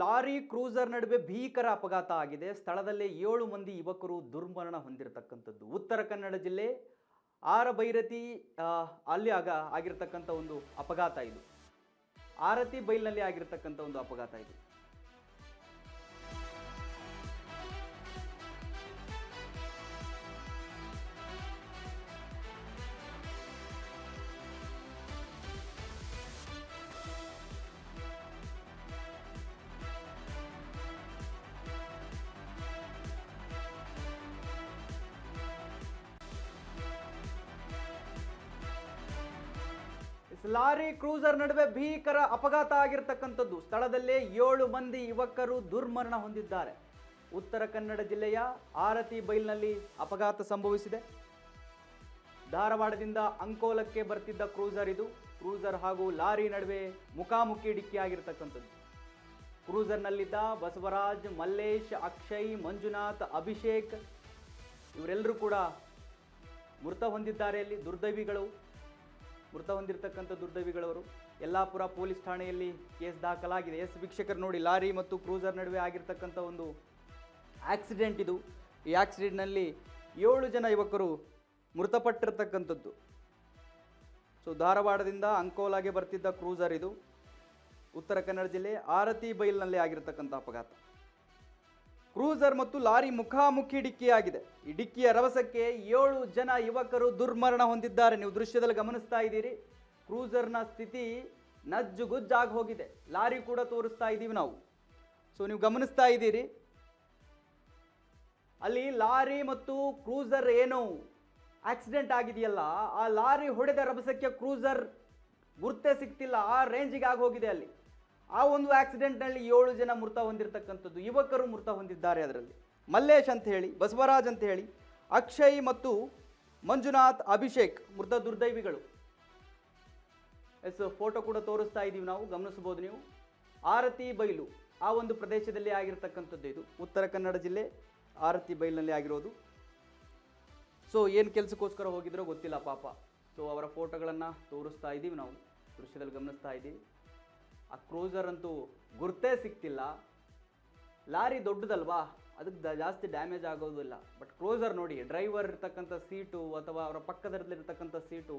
Lorry cruiser ನಡುವೆ ಭೀಕರ ಅಪಘಾತ ಆಗಿದೆ. ಸ್ಥಳದಲ್ಲೇ 7 ಮಂದಿ ಯುವಕರು ದುರ್ಮರಣ ಹೊಂದಿರತಕ್ಕಂಥದ್ದು. ಉತ್ತರ ಕನ್ನಡ ಜಿಲ್ಲೆ ಆರಬೈರತಿ ಅಲ್ಲಿ ಆಗಿರತಕ್ಕಂಥ ಒಂದು ಅಪಘಾತ ಇದು. ಆರತಿ ಬೈಲ್ನಲ್ಲಿ ಆಗಿರತಕ್ಕಂಥ ಒಂದು ಅಪಘಾತ ಇದು. ಲಾರಿ ಕ್ರೂಸರ್ ನಡುವೆ ಭೀಕರ ಅಪಘಾತ ಆಗಿರತಕ್ಕಂಥದ್ದು. ಸ್ಥಳದಲ್ಲೇ 7 ಮಂದಿ ಯುವಕರು ದುರ್ಮರಣ ಹೊಂದಿದ್ದಾರೆ. ಉತ್ತರ ಕನ್ನಡ ಜಿಲ್ಲೆಯ ಆರತಿ ಬೈಲ್ನಲ್ಲಿ ಅಪಘಾತ ಸಂಭವಿಸಿದೆ. ಧಾರವಾಡದಿಂದ ಅಂಕೋಲಕ್ಕೆ ಬರ್ತಿದ್ದ ಕ್ರೂಸರ್ ಇದು. ಕ್ರೂಸರ್ ಹಾಗೂ ಲಾರಿ ನಡುವೆ ಮುಖಾಮುಖಿ ಡಿಕ್ಕಿಯಾಗಿರ್ತಕ್ಕಂಥದ್ದು. ಕ್ರೂಸರ್ನಲ್ಲಿದ್ದ ಬಸವರಾಜ್, ಮಲ್ಲೇಶ್, ಅಕ್ಷಯ್, ಮಂಜುನಾಥ್, ಅಭಿಷೇಕ್ ಇವರೆಲ್ಲರೂ ಕೂಡ ಮೃತ ಹೊಂದಿದ್ದಾರೆ. ಅಲ್ಲಿ ಮೃತ ಹೊಂದಿರತಕ್ಕಂಥ ದುರ್ದೈವಿಗಳವರು. ಯಲ್ಲಾಪುರ ಪೊಲೀಸ್ ಠಾಣೆಯಲ್ಲಿ ಕೇಸ್ ದಾಖಲಾಗಿದೆ. ವೀಕ್ಷಕರು ನೋಡಿ, ಲಾರಿ ಮತ್ತು ಕ್ರೂಸರ್ ನಡುವೆ ಆಗಿರ್ತಕ್ಕಂಥ ಒಂದು ಆಕ್ಸಿಡೆಂಟ್ ಇದು. ಈ ಆಕ್ಸಿಡೆಂಟ್ನಲ್ಲಿ 7 ಜನ ಯುವಕರು ಮೃತಪಟ್ಟಿರ್ತಕ್ಕಂಥದ್ದು. ಧಾರವಾಡದಿಂದ ಅಂಕೋಲಾಗೆ ಬರ್ತಿದ್ದ ಕ್ರೂಸರ್ ಇದು. ಉತ್ತರ ಕನ್ನಡ ಜಿಲ್ಲೆ ಆರತಿ ಬೈಲ್ನಲ್ಲಿ ಆಗಿರತಕ್ಕಂಥ ಅಪಘಾತ. ಕ್ರೂಸರ್ ಮತ್ತು ಲಾರಿ ಮುಖಾಮುಖಿ ಡಿಕ್ಕಿಯಾಗಿದೆ. ಈ ಡಿಕ್ಕಿಯ ರಭಸಕ್ಕೆ 7 ಜನ ಯುವಕರು ದುರ್ಮರಣ ಹೊಂದಿದ್ದಾರೆ. ನೀವು ದೃಶ್ಯದಲ್ಲಿ ಗಮನಿಸ್ತಾ ಇದ್ದೀರಿ. ಕ್ರೂಸರ್ನ ಸ್ಥಿತಿ ನಜ್ಜುಗುಜ್ಜಾಗಿ ಹೋಗಿದೆ. ಲಾರಿ ಕೂಡ ತೋರಿಸ್ತಾ ಇದ್ದೀವಿ ನಾವು. ನೀವು ಗಮನಿಸ್ತಾ ಇದ್ದೀರಿ, ಅಲ್ಲಿ ಲಾರಿ ಮತ್ತು ಕ್ರೂಸರ್ ಏನು ಆಕ್ಸಿಡೆಂಟ್ ಆಗಿದೆಯಲ್ಲ, ಆ ಲಾರಿ ಹೊಡೆದ ರಭಸಕ್ಕೆ ಕ್ರೂಸರ್ ಗುರ್ತೇ ಸಿಗ್ತಿಲ್ಲ. ಆ ರೇಂಜಿಗೆ ಆಗಿ ಹೋಗಿದೆ ಅಲ್ಲಿ. ಆ ಒಂದು ಆಕ್ಸಿಡೆಂಟ್ನಲ್ಲಿ 7 ಜನ ಮೃತ ಹೊಂದಿರತಕ್ಕಂಥದ್ದು. ಯುವಕರು ಮೃತ ಹೊಂದಿದ್ದಾರೆ. ಅದರಲ್ಲಿ ಮಲ್ಲೇಶ್ ಅಂತ ಹೇಳಿ, ಬಸವರಾಜ್ ಅಂತ ಹೇಳಿ, ಅಕ್ಷಯ್ ಮತ್ತು ಮಂಜುನಾಥ್, ಅಭಿಷೇಕ್ ಮೃತ ದುರ್ದೈವಿಗಳು. ಫೋಟೋ ಕೂಡ ತೋರಿಸ್ತಾ ಇದ್ದೀವಿ ನಾವು, ಗಮನಿಸಬಹುದು ನೀವು. ಆರತಿ ಬೈಲು ಆ ಒಂದು ಪ್ರದೇಶದಲ್ಲಿ ಆಗಿರತಕ್ಕಂಥದ್ದು ಇದು. ಉತ್ತರ ಕನ್ನಡ ಜಿಲ್ಲೆ ಆರತಿ ಬೈಲ್ನಲ್ಲಿ ಆಗಿರೋದು. ಏನು ಕೆಲಸಕ್ಕೋಸ್ಕರ ಹೋಗಿದ್ರೋ ಗೊತ್ತಿಲ್ಲ ಪಾಪ. ಅವರ ಫೋಟೋಗಳನ್ನು ತೋರಿಸ್ತಾ ಇದ್ದೀವಿ ನಾವು, ದೃಶ್ಯದಲ್ಲಿ ಗಮನಿಸ್ತಾ ಇದ್ದೀವಿ. ಆ ಕ್ರೂಸರ್ ಅಂತೂ ಗುರ್ತೇ ಸಿಗ್ತಿಲ್ಲ. ಲಾರಿ ದೊಡ್ಡದಲ್ವಾ, ಅದಕ್ಕೆ ಜಾಸ್ತಿ ಡ್ಯಾಮೇಜ್ ಆಗೋದಿಲ್ಲ. ಬಟ್ ಕ್ರೂಸರ್ ನೋಡಿ, ಡ್ರೈವರ್ ಇರ್ತಕ್ಕಂಥ ಸೀಟು ಅಥವಾ ಅವರ ಪಕ್ಕದಲ್ಲಿರ್ತಕ್ಕಂಥ ಸೀಟು,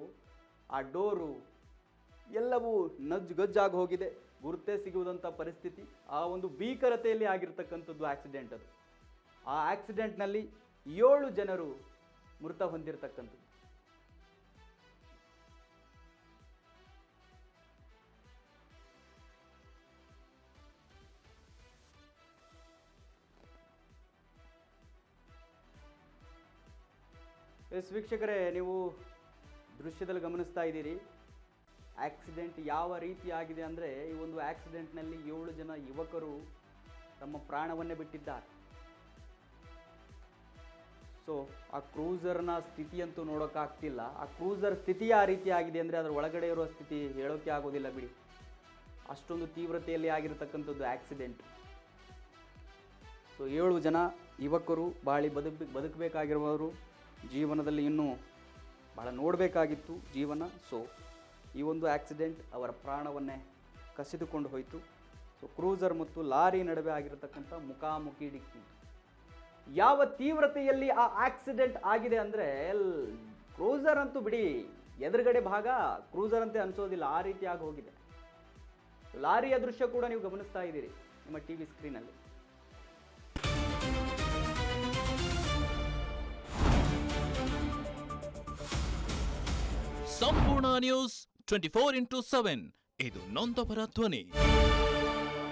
ಆ ಡೋರು ಎಲ್ಲವೂ ಗಜ್ಜಾಗಿ ಹೋಗಿದೆ. ಗುರ್ತೇ ಸಿಗುವುದಂಥ ಪರಿಸ್ಥಿತಿ. ಆ ಒಂದು ಭೀಕರತೆಯಲ್ಲಿ ಆಗಿರ್ತಕ್ಕಂಥದ್ದು ಆಕ್ಸಿಡೆಂಟ್ ಅದು. ಆ ಆಕ್ಸಿಡೆಂಟ್ನಲ್ಲಿ 7 ಜನರು ಮೃತ ಹೊಂದಿರತಕ್ಕಂಥದ್ದು. ವೀಕ್ಷಕರೇ, ನೀವು ದೃಶ್ಯದಲ್ಲಿ ಗಮನಿಸ್ತಾ ಇದ್ದೀರಿ ಆಕ್ಸಿಡೆಂಟ್ ಯಾವ ರೀತಿ ಆಗಿದೆ ಅಂದರೆ, ಈ ಒಂದು ಆಕ್ಸಿಡೆಂಟ್ನಲ್ಲಿ 7 ಜನ ಯುವಕರು ತಮ್ಮ ಪ್ರಾಣವನ್ನೇ ಬಿಟ್ಟಿದ್ದಾರೆ. ಆ ಕ್ರೂಸರ್ನ ಸ್ಥಿತಿಯಂತೂ ನೋಡೋಕ್ಕಾಗ್ತಿಲ್ಲ. ಆ ಕ್ರೂಸರ್ ಸ್ಥಿತಿ ಆ ರೀತಿ ಆಗಿದೆ ಅಂದರೆ ಅದರ ಒಳಗಡೆ ಇರುವ ಸ್ಥಿತಿ ಹೇಳೋಕ್ಕೆ ಆಗೋದಿಲ್ಲ ಬಿಡಿ. ಅಷ್ಟೊಂದು ತೀವ್ರತೆಯಲ್ಲಿ ಆಗಿರತಕ್ಕಂಥದ್ದು ಆಕ್ಸಿಡೆಂಟ್. 7 ಜನ ಯುವಕರು ಬದುಕಬೇಕಾಗಿರುವವರು ಜೀವನದಲ್ಲಿ ಇನ್ನೂ ಭಾಳ ನೋಡಬೇಕಾಗಿತ್ತು ಜೀವನ. ಈ ಒಂದು ಆಕ್ಸಿಡೆಂಟ್ ಅವರ ಪ್ರಾಣವನ್ನೇ ಕಸಿದುಕೊಂಡು ಹೋಯಿತು. ಕ್ರೂಸರ್ ಮತ್ತು ಲಾರಿ ನಡುವೆ ಆಗಿರತಕ್ಕಂಥ ಮುಖಾಮುಖಿ ಡಿಕ್ಕಿ. ಯಾವ ತೀವ್ರತೆಯಲ್ಲಿ ಆ ಆಕ್ಸಿಡೆಂಟ್ ಆಗಿದೆ ಅಂದರೆ, ಕ್ರೂಸರ್ ಅಂತೂ ಬಿಡಿ, ಎದುರುಗಡೆ ಭಾಗ ಕ್ರೂಸರ್ ಅಂತೆ ಅನಿಸೋದಿಲ್ಲ, ಆ ರೀತಿ ಆಗಿ ಹೋಗಿದೆ. ಲಾರಿಯ ದೃಶ್ಯ ಕೂಡ ನೀವು ಗಮನಿಸ್ತಾ ಇದ್ದೀರಿ ನಿಮ್ಮ ಟಿವಿ ಸ್ಕ್ರೀನಲ್ಲಿ. ಸಂಪೂರ್ಣ ನ್ಯೂಸ್ 24x7 ಇದು ನೊಂದವರ ಧ್ವನಿ.